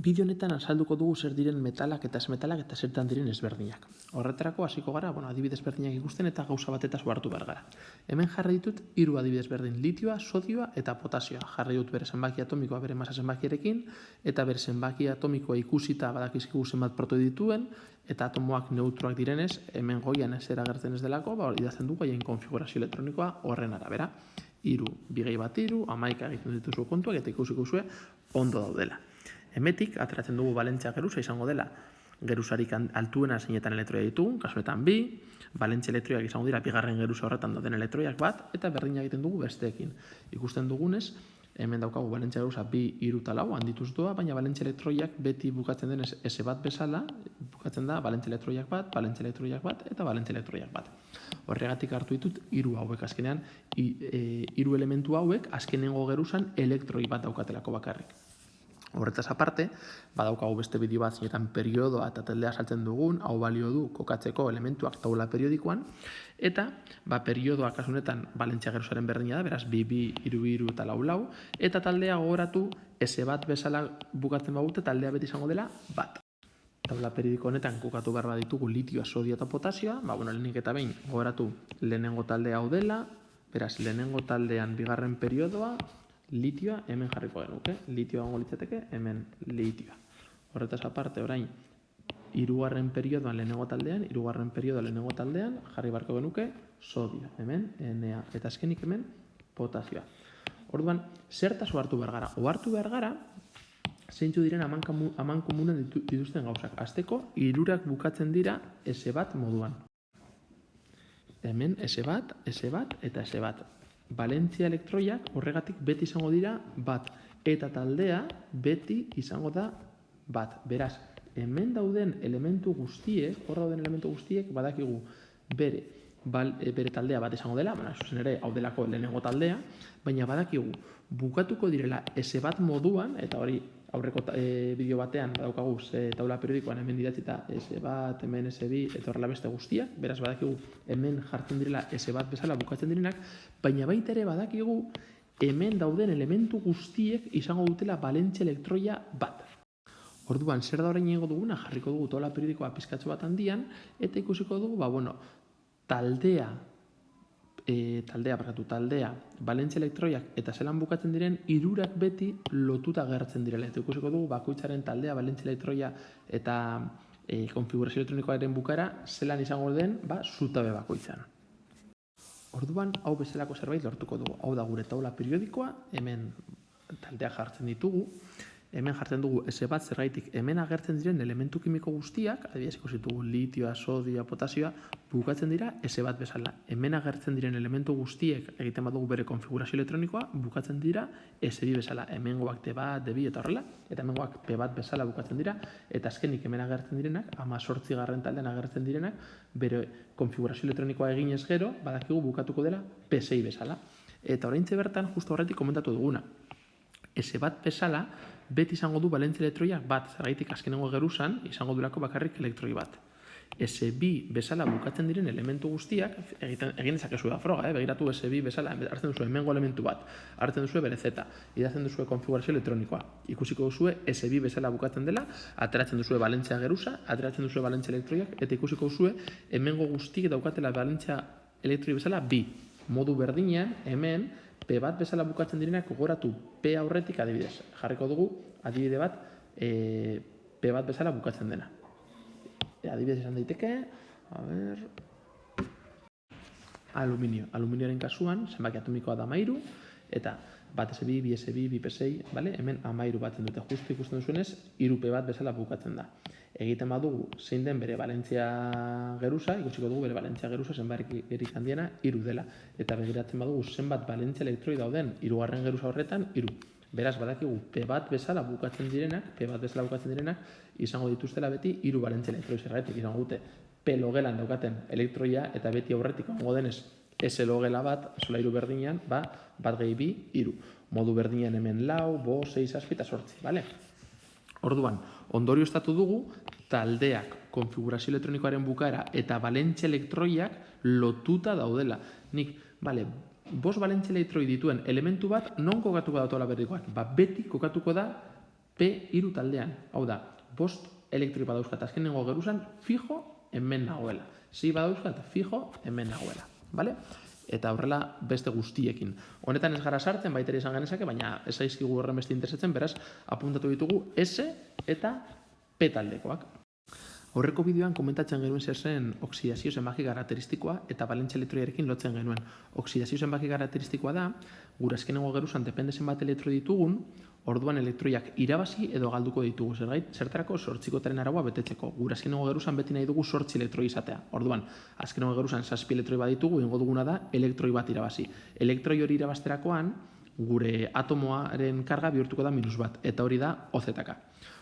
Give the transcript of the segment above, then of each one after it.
Bideo honetan azalduko dugu zer diren metalak eta ez metalak eta zertan diren ezberdinak. Horretarako hasiko gara, adibide ezberdinak ikusten eta gauza batetaz ohartu behar gara. Hemen jarri ditut 3 adibide ezberdin: litioa, sodioa eta potasioa. Jarri dut bere zenbaki atomikoa bere masa zenbakiarekin eta bere zenbaki atomikoa ikusita badakizkigu zenbat protoi dituen eta atomoak neutroak direnez, hemen goian ez agertzen ez delako, idazten dugu haien konfigurazio elektronikoa horren arabera. 3, 2 bat 3, 11 egiten dituzu kontuak eta ikusiko zuen ondo daudela. Hemetik, ateratzen dugu balentzia geruza izango dela geruzarik altuena zeinetan elektroia ditugun, kasuetan 2, balentzia elektroiak izango dira bigarren geruza horretan dauden elektroiak bat, eta berdina egiten dugu besteekin. Ikusten dugunez, hemen daukagu balentzia geruza 2, 3 eta 4 handituz doa, baina balentzia elektroiak beti bukatzen denez S bat bezala, bukatzen da balentzia elektroiak bat, balentzia elektroiak bat eta balentzia elektroiak bat. Horregatik hartu ditut 3 hauek azkenean, 3 elementu hauek azkenengo geruzan elektroi bat daukatelako bakarrik. Horretaz aparte, badaukagu beste bideo bat zeinetan periodoa eta taldea saltzen dugun, hau balio du kokatzeko elementuak taula periodikoan, eta periodoa kasunetan balentzia geruzaren berdina da, beraz 2, 2, 3, 3 eta 4, 4, eta taldea gogoratu S bat bezala bukatzen bagute, taldea beti izango dela bat. Taula periodiko honetan kokatu behar ditugu litioa, sodio eta potasioa, lehenik eta behin gogoratu lehenengo taldea hau dela, beraz lehenengo taldean bigarren periodoa, litioa hemen jarriko genuke, litioa gongo litzateke, hemen litioa. Horretaz aparte, orain, 3. periodoan lehenengo taldean, 3. periodoan lehenengo taldean, jarri barko genuke sodio, hemen Na, eta azkenik hemen potasioa. Orduan, zertaz ohartu behar gara? Ohartu behar gara, zeintzu diren aman komunen dituzten gauzak. Azteko, 3 bukatzen dira S bat moduan. Hemen S bat eta S bat. Balentzia elektroiak horregatik beti izango dira bat, eta taldea beti izango da bat. Beraz, hemen dauden elementu guztiek, badakigu bere taldea bat izango dela, zuzen ere hau delako lehenengo taldea, baina badakigu bukatuko direla S bat moduan, eta hori aurreko bideo batean badaukagu taula periodikoan hemen idatzita S bat, hemen S2 eta horrela beste guztiak, beraz badakigu hemen jartzen direla S bat bezala bukatzen direnak, baina baita ere badakigu hemen dauden elementu guztiek izango dutela balentzia elektroia bat. Orduan, zer da orain egingo duguna? Jarriko dugu taula periodikoa pizkatxo bat handian, eta ikusiko dugu, taldea, balentzia elektroiak eta zelan bukatzen diren 3 beti lotuta gertzen direla. Eta ikusiko dugu bakoitzaren taldea, balentzia elektroia eta konfigurazio elektronikoaren bukaera zelan izango den zutabe bakoitzan. Orduan, hau bezalako zerbait lortuko dugu. Hau da gure taula periodikoa, hemen taldea jartzen ditugu, hemen jartzen dugu S bat zergaitik hemen agertzen diren elementu kimiko guztiak, adibidez ikusi ditugu litioa, sodioa, potasioa, bukatzen dira S bat bezala. Hemen agertzen diren elementu guztiek egiten badugu bere konfigurazio elektronikoa, bukatzen dira S2 bezala. Hemengoak T bat, D2 eta horrela, eta hemengoak P bat bezala bukatzen dira, eta azkenik hemen agertzen direnak, 18. taldean agertzen direnak, bere konfigurazio elektronikoa eginez gero, badakigu bukatuko dela P6 bezala. Eta oraintxe bertan, justo horretik komentatu duguna. S bat bezala, beti izango du balentzia elektroiak bat, zergaitik azkenengo geruzan izango durako bakarrik elektroi bat. S2 bezala bukatzen diren elementu guztiak, egin dezakezu da froga, begiratu S2 bezala, hartzen duzu hemengo elementu bat, hartzen duzu bere Z, idazten duzu konfigurazio elektronikoa. Ikusiko duzu S2 bezala bukatzen dela, ateratzen duzu balentzia geruza, ateratzen duzu balentzia elektroiak, eta ikusiko duzu hemengo guztiek daukatela balentzia elektroi bezala bi. Modu berdinean, hemen, P bat bezala bukatzen direnak gogoratu P aurretik adibidez. Jarriko dugu adibide bat P bat bezala bukatzen dena. Adibidez izan daiteke, aluminioaren kasuan, zenbaki atomikoa da 13, eta bat S2, bi S2, bi P6, hemen 13 batzen dute. Justu ikusten duzuenez, 3 P bat bezala bukatzen da. Egiten badugu zein den bere balentzia geruza, ikusiko dugu bere balentzia geruza zenbarik handiena 3 dela. Eta begiratzen badugu zenbat balentzia elektroi dauden 3. geruza horretan 3. Beraz, badakigu P bat bezala bukatzen direnak, izango dituztela beti 3 balentzia elektroi zergatik izango dute P logelan daukaten elektroia eta beti aurretik ongo denez S logela bat, solairu berdinean, bat gehi bi, 3. Modu berdinean hemen 4, 5, 6, 7 eta 8, Orduan, ondorio estatu dugu, taldeak, konfigurazio elektronikoaren bukaera eta balentzia elektroiak lotuta daudela. Nik, 5 balentzia elektroi dituen elementu bat, non kokatuko da tola berrikoan? Beti kokatuko da P3 taldean. Hau da, 5 elektroi badauzkat azkenengo geruzan fijo hemen nagoela. 6 badauzkat fijo hemen nagoela. Vale? Eta horrela beste guztiekin. Honetan ez gara sartzen, baita ere izan genezake, baina ez zaizkigu horren beste interesatzen, beraz, apuntatu ditugu S eta P taldekoak. Aurreko bideoan komentatzen genuen zer zen oxidazio zenbaki karakteristikoa eta balentzia elektroiarekin lotzen genuen. Oxidazio zenbaki karakteristikoa da, gure azkenengo geruzan depende zenbat elektroi ditugun, orduan elektroiak irabazi edo galduko ditugu. Zertarako 8 araua betetzeko. Gure azkenengo geruzan beti nahi dugu 8 elektroi izatea. Orduan, azkenengo geruzan 7 elektroi bat ditugu, ingo duguna da elektroi bat irabazi. Elektroi hori irabazterakoan, gure atomoaren karga bihurtuko da -1, eta hori da OZK.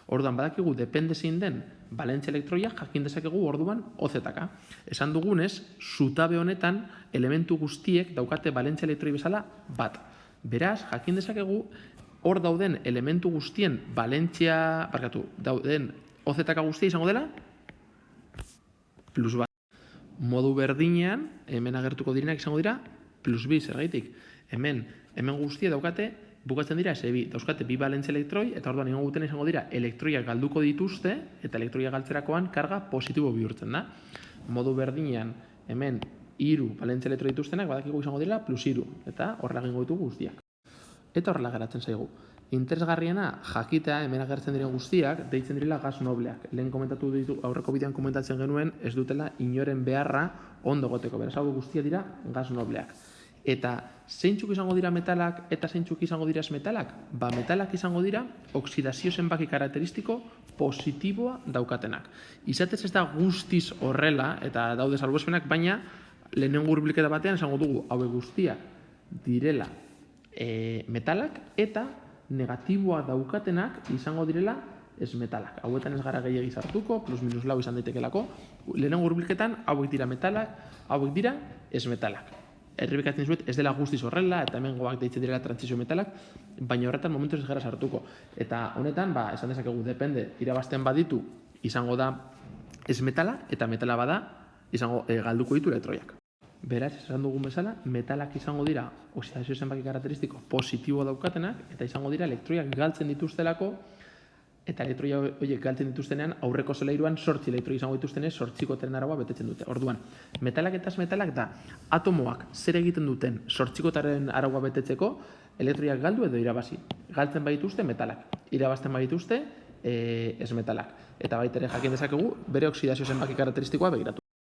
Orduan, badakigu depende zein den balentzia elektroia, jakin dezakegu orduan OZK. Esan dugunez, zutabe honetan elementu guztiek daukate balentzia elektroi bezala bat. Beraz, jakin dezakegu hor dauden elementu guztien dauden OZK guztia izango dela +1. Modu berdinean, hemen agertuko direnak izango dira +2, zergaitik. Hemen guztia daukate, bukatzen dira S2, dauzkate 2 balentzia elektroi, eta orduan ingo gutena izango dira elektroiak galduko dituzte, eta elektroiak galtzerakoan karga positibo bihurtzen da. Modu berdinean, hemen 3 balentzia elektroi dituztenak, badakigu izango dira +3, eta horrela egingo ditugu guztiak. Eta horrela geratzen zaigu. Interesgarriena jakitea hemen agertzen diren guztiak deitzen direla gas nobleak. Lehen komentatu ditu, aurreko bidean komentatzen genuen, ez dutela inoren beharra ondo goteko. Beraz, hau guztia dira gas nobleak. Eta zeintzuk izango dira metalak eta zeintzuk izango dira ez metalak? Ba, metalak izango dira oxidazio zenbaki karakteristiko positiboa daukatenak. Izatez ez da guztiz horrela, eta daude salbuespenak, baina lehenengo hurbilketa batean esango dugu hauek guztiak direla metalak eta negatiboa daukatenak izango direla ez metalak. Hauetan ez gara gehiagiz hartuko, +-lau izan daitekelako. Lehenengo hurbilketan hauek dira metalak, hauek dira ez metalak. Errepikatzen dizuet, ez dela guztiz horrela, eta hemen goak deitzen direla trantsizio metalak, baina horretan momentuz ez gara sartuko. Eta honetan, esan dezakegu, depende, irabazten baditu, izango da ez metala, eta metala bada, izango galduko ditu elektroiak. Beraz, esan dugun bezala, metalak izango dira oxidazio zenbaki karakteristiko positibo daukatenak, eta izango dira elektroiak galtzen dituztelako, eta elektroia horiek galtzen dituztenean, aurreko solairuan 8 elektroi izango dituztenez, 8 araua betetzen dute. Orduan, metalak eta ez metalak da, atomoak zer egiten duten 8 araua betetzeko, elektroiak galdu edo irabazi. Galtzen badituzte metalak, irabazten badituzte ez metalak. Eta baita ere jakin dezakegu, bere oxidazio zenbaki karakteristikoa begiratu.